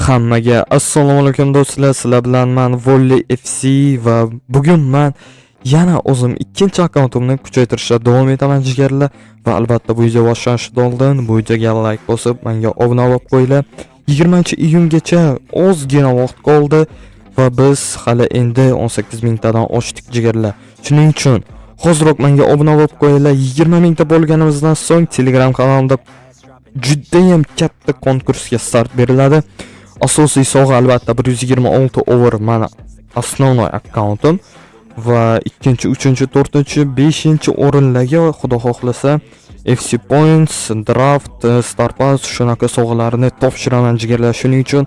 Hammaga assalomu alaykum do'stlar, sizlar bilan men Volley FC va bugun men yana o'zim ikkinchi akkauntimni kuchaytirishda davom etaman jigarlar va albatta bu video boshlanishdan oldin bu videoga like bosib, menga obuna bo'lib qo'yinglar. 20-iyungacha ozgina vaqt qoldi va biz hali endi 18 mingtadan oshdik jigarlar. Shuning uchun hozirroq menga obuna bo'lib qo'yinglar. 20 mingta bo'lganimizdan so'ng Telegram kanalimda juda ham katta konkursga start beriladi. Asosiy sovg'a albatta 126 over mana основной akkauntim va 2-chi, 3-chi, 4-chi, 5-chi o'rinlarga xudo xohlasa FC Points, Draft, Star Pass shunaqa sovg'alarni topshiraman jigarlar. Shuning uchun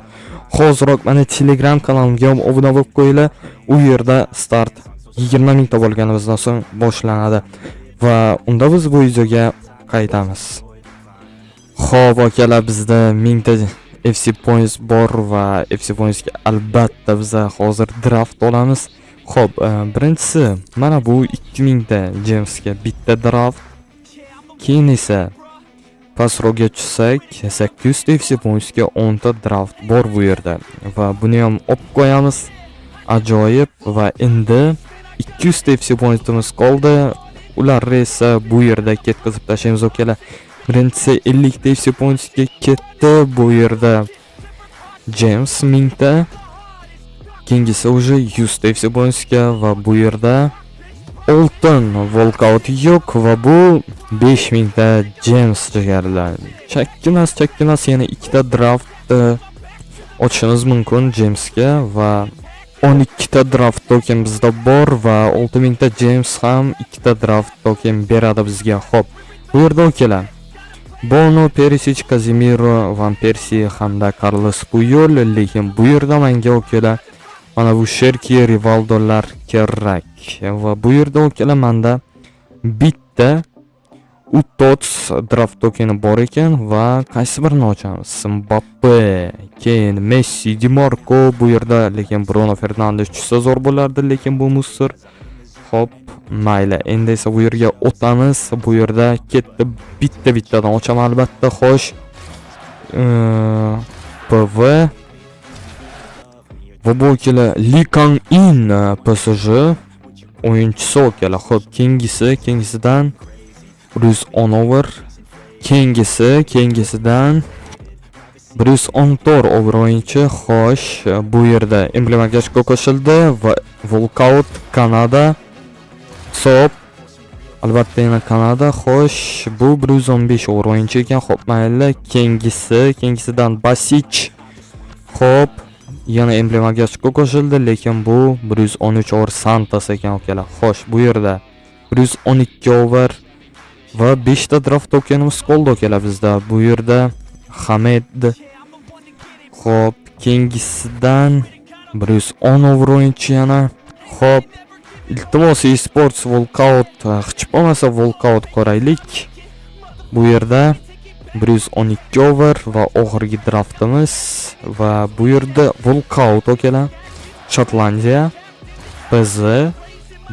hozirroq mana Telegram kanalimga ham obuna bo'lib qo'yinglar. U yerda start 20 mingta bo'lganimizdan so'ng boshlanadi va unda biz bu videoga qaytamiz. Xo'p, akalar, bizda 1000 ta FC Points bor va FC Pointsga albatta biz hozir draft olamiz. Xo'p, birinchisi mana bu 2000 ta Jamesga bitta draft. Keyin esa pastroqga tushsak 800 ta FC Pointsga 10 ta draft bor bu yerda va buni ham olib qo'yamiz. Ajoyib. Va endi 200 ta FC Pointsimiz qoldi. Ularni esa bu yerda ketkazib tashlaymiz akalar. Birinchisi 50 ta FC Pointsga ketdi. Bu yerda James 1000 ta. Keyingisi уже 100 ta FC Pointsga va bu yerda oltin walkout yo'q va bu 5000 ta James jigarlar. Chakkimas yana 2 ta draft ochishimiz mumkin Jamesga va 12 ta draft token bizda bor va 6000 ta James ham 2 ta draft token beradi bizga. Xo'p, bu yerda okalar Bono, Perisic, Casemiro, Van Persie hamda Carlos Puyol, lekin bu yerda menga okalar mana bu Sherki, Rivaldolar kerak va bu yerda okalar menda bitta Utots draft tokeni bor ekan va qaysi birini ochamiz? Mbappe, keyin Messi, Di Marco bu yerda, lekin Bruno Fernandes tushsa zo'r bo'lardi, lekin bu musir. Xo'p, mayli. Endi esa bu yerga o'tamiz. Bu yerda ketdi, bittadan ochaman albatta. Xo'sh. PV va bu kelar Li Kang-in PSG o'yinchisi okalar. Xo'p, keyingisidan 110 over, keyingisidan 114 over o'yinchi. Xo'sh, bu yerda emblemaga qo'shildi va Walkout Kanada. Hisob albatta yana Kanada. Xo'sh, bu 115 over o'yinchi ekan. Xo'p, mayli. Keyingisidan Basic. Xo'p, yana emblemaga qo'shildi, lekin bu 113 over Santos ekan okalar. Xo'sh, bu yerda 112 over va 5 ta draft tokenimiz qoldi okalar bizda. Bu yerda Hamed. Xo'p, keyingisidan 110 over o'yinchi yana. Xo'p, iltimos eSports walkout, hech bo'lmasa walkout ko'raylik. Bu yerda 112 over va oxirgi draftimiz va bu yerda walkout okalar. Shotlandiya PZ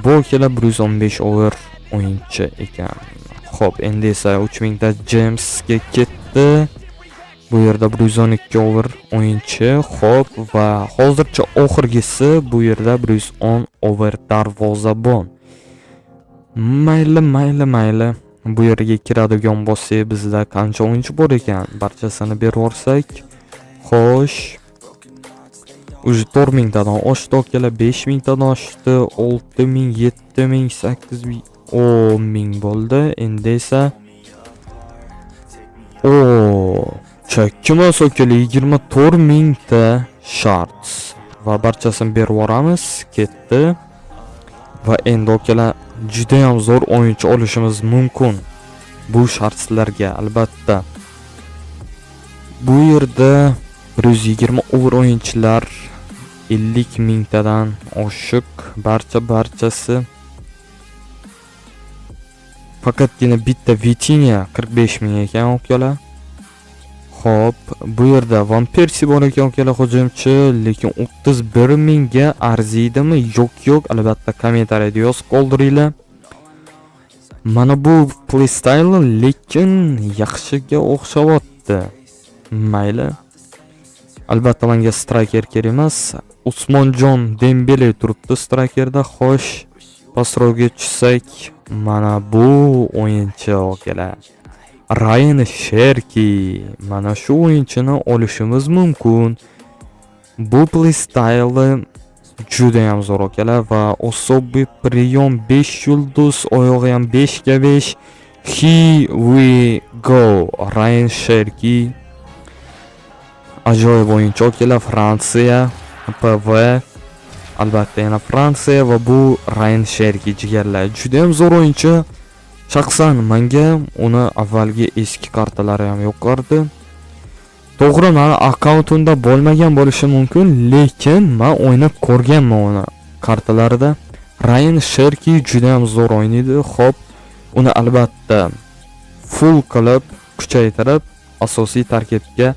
bu okalar 115 over o'yinchi ekan. Xo'p, endi esa 3000 ta Jamesga ketdi. Bu yerda 112 over o'yinchi. Xo'p, va hozircha oxirgisi bu yerda 110 over darvozabon. Mayli. Bu yerga kiradigan bo'lsak bizda qancha o'yinchi bor ekan? Barchasini berib yorsak. Xo'sh. Уже 4000 tadan oshdi okalar, 5000 tadan oshdi, 6000, 7000, 8000, 10000 bo'ldi. Endi esa chakkimas okalar 24000 ta sharts va barchasini berib yoramiz. Ketdi. Va endi okalar juda ham zo'r o'yinchi olishimiz mumkin bu shartlarga albatta. Bu yerda 120 over o'yinchilar 50000 tadan oshiq barchasi. Faqatgina bitta Vitinha 45000 ekan okalar. Xo'p, bu yerda Van Persie bor ekan okalar, hujumchi, lekin 31000 ga arziydimi? Yo'q, albatta kommentariyada yozib qoldiringlar. Mana bu playstyle lekin yaxshiga o'xshabotdi. Mayli. Albatta menga striker kerak emas. Usmonjon Dembele turibdi strikerda. Xo'sh, pastroga tushsak, mana bu o'yinchi okalar. Ryan Sherki. Mana shu o'yinchini olishimiz mumkin. Bu playstyle juda ham zo'r okalar va osobiy priyom 5 yulduz, oyog'i ham 5 ga 5. Here we go. Ryan Sherki. Ajoyib o'yinchi okalar. Fransiya, PV. Albatta yana Fransiya va bu Ryan Sherki jigarlar. Juda ham zo'r o'yinchi. Shaxsan menga uni avvalgi eski kartalari ham yoqardi. To'g'ri, meni akkauntimda bo'lmagan bo'lishi mumkin, lekin men o'ynab ko'rganman uni kartalarida. Ryan Sherki juda ham zo'r o'ynaydi. Xo'p, uni albatta full qilib, kuchaytirib, asosiy tarkibga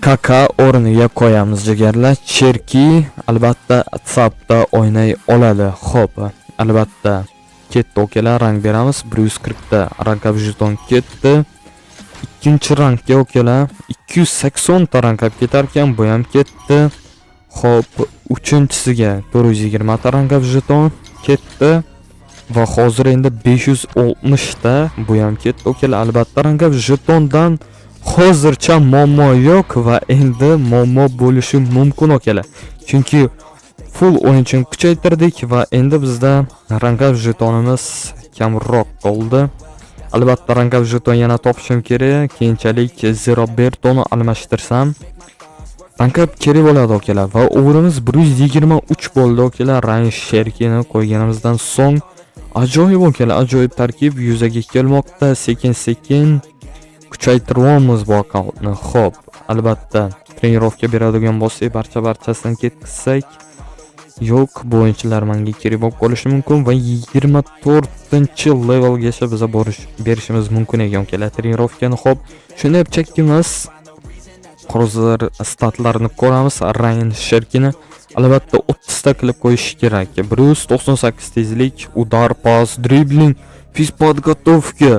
Kaka o'rniga qo'yamiz jigarlar. Sherki albatta WhatsAppda o'ynay oladi. Xo'p, albatta ketdi okalar, rang beramiz. 140 ta rangab jeton ketdi. Ikkinchi rangga okalar 280 ta rangab ketar ekan, bu ham ketdi. Xo'p, uchinchisiga 420 ta rangab jeton ketdi va hozir endi 560 ta bu ham ketdi okalar. Albatta rangab jetondan hozircha muammo yo'q va endi muammo bo'lishi mumkin okalar. Chunki full o'yinchini kuchaytirdik va endi bizda rangab jetonimiz kamroq qoldi. Albatta rangab jeton yana topishim kerak. Keyinchalik Robertoni almashtirsam rangab kerak bo'ladi okalar va o'g'rimiz 123 bo'ldi okalar. Ryan Sherkini qo'yganimizdan so'ng ajoyib okalar, ajoyib tarkib yuzaga kelmoqda. Sekin-sekin kuchaytiramiz bu akkauntni. Xo'p, albatta trenirovka beradigan bo'lsak, barchasini ketkizsak, yo'q, bu o'yinchilar menga kerak bo'lib qolishi mumkin va 24-levelgacha biz berishimiz mumkin ekan okalar trenirovkani. Xo'p, shuni deb chekkimiz. Hozir statlarini ko'ramiz. Ryan Sherkini albatta 30 ta qilib qo'yish kerak. 198 tezlik, udar, pas, dribling, fiz podgotovka.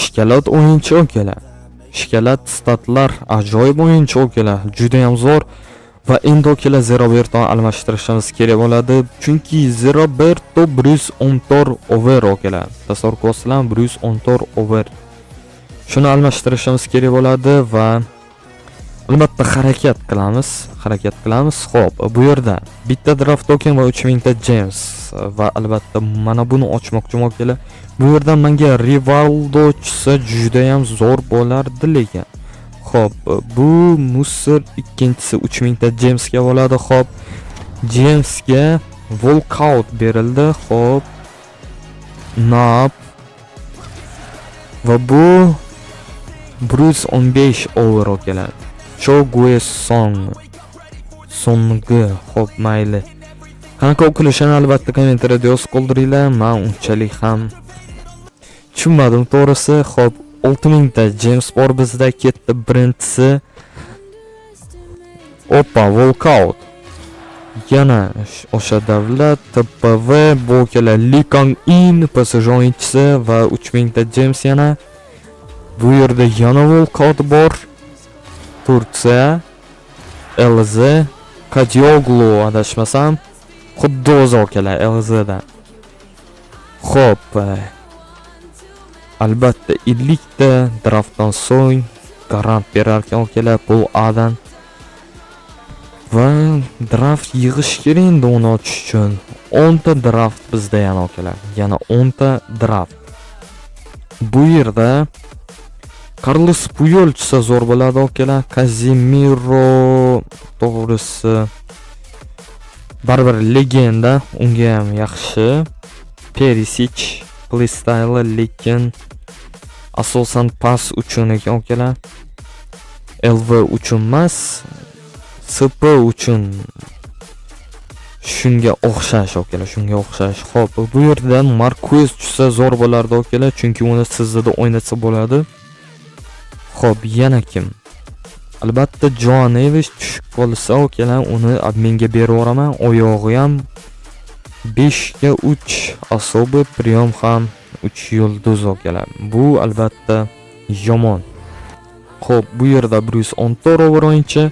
Shikalat o'yinchi okalar. Shikalat statlar ajoyib o'yinchi okalar. Juda ham zo'r. Va endi okalar Robertoni almashtirishimiz kerak bo'ladi. Chunki Roberto 114 over okalar. Tasavvur qilasizlar, 114 over. Shuni almashtirishimiz kerak bo'ladi va albatta harakat qilamiz. Xo'p, bu yerda bitta draft token va 3000 ta gems va albatta mana buni ochmoqchiman okalar. Bu yerda menga Rivaldo tushsa juda ham zo'r bo'lardi lekin. Xo'p, bu Musir ikkinchisi 3000 ta gemsga bo'ladi. Xo'p, gemsga walkout berildi. Xo'p, nap va bu 115 over okalar. Chogue Songi. Xo'p, mayli. Qanaqa o'qilishini albatta kommentariyada yozib qoldiringlar. Men unchalik ham tushunmadim to'g'risi. Xo'p, 6000 ta gems bor bizda, ketdi birinchisi. Opa, walkout. Yana o'sha davlat TPV bu kelar Likang In PSG o'yinchisi va 3000 ta gems yana. Bu yerda yana walkout bor. Turkiya LZ Kadioglu adashmasam, xuddi o'zi okalar LZdan. Xo'p, albatta 50 ta draftdan so'ng garant berar ekan okalar bu Adan. Va draft yig'ish kerak endi uni ochish uchun. 10 ta draft bizda yana okalar. Yana 10 ta draft. Bu yerda Carlos Puyol chiqsa zo'r bo'ladi okalar. Casemiro to'g'risi baribir legenda, unga ham yaxshi. Perisic playstyle lekin asosan pas uchun ekan okalar. LV uchun emas, SP uchun. Shunga o'xshash okalar, shunga o'xshash. Xo'p, bu yerda Marquez chiqsa zo'r bo'lardi okalar, chunki uni sizda o'ynatsa bo'ladi. Xo'p, yana kim? Albatta Joan Neves tushib qolsa okalar, uni menga beraveraman. Oyog'i ham 5 ga 3, asobi priyom ham 3 yulduz okalar. Bu albatta yomon. Xo'p, bu yerda 110 ta rover o'yinchi.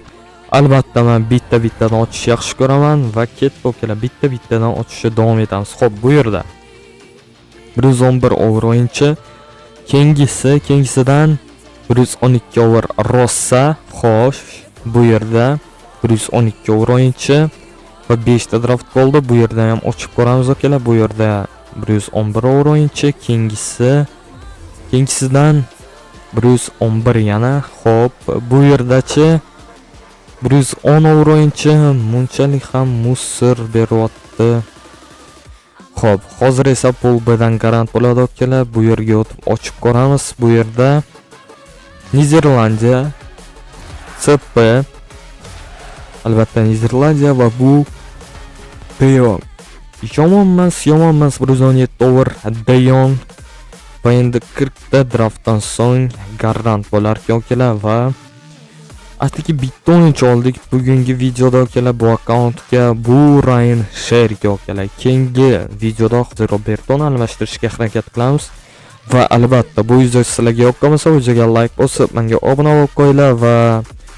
Albatta men bitta-bittadan ochishni yaxshi ko'raman va ketdi akalar, bitta-bittadan ochishga davom etamiz. Xo'p, bu yerda 111 over o'yinchi. Keyingisidan 112 over Rossa. Xo'sh, bu yerda 112 over o'yinchi va 5 ta draft qoldi. Bu yerda ham ochib ko'ramiz akalar. Bu yerda 111 over o'yinchi. Keyingisidan 111 yana. Xo'p, bu yerdachi 110 over o'yinchi munchalik ham musir beryapti. Xo'p, hozir esa pul B'dan garant bo'ladi akalar. Bu yerga o'tib ochib ko'ramiz. Bu yerda Niderlandiya, CP, albatta Niderlandiya va bu De Jong. Yomon emas 117 over De Jong. Va endi 40 ta draftdan so'ng garant bo'lar akalar va atigi bitta o'yinchi oldik bugungi videoda akalar. Bu akkauntga bu Ryan Sherga akalar. Keyingi videoda Robertoni almashtirishga harakat qilamiz. Va albatta bu video sizlarga yoqqan bo'lsa, videoga like bosib, menga obuna bo'lib qo'yinglar va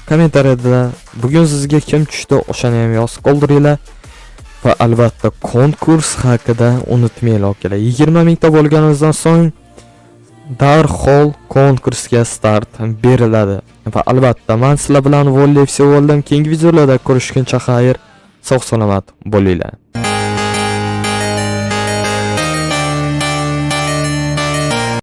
kommentariyada bugun sizga kim tushdi o'shani ham yozib qoldiringlar. Va albatta konkurs haqida unutmanglar akalar. 20 mingta bo'lganimizdan so'ng darhol konkursga start beriladi. Va albatta men sizlar bilan Volley FC bo'ldim. Keyingi videolarda ko'rishguncha xayr, sog' salomat bo'linglar.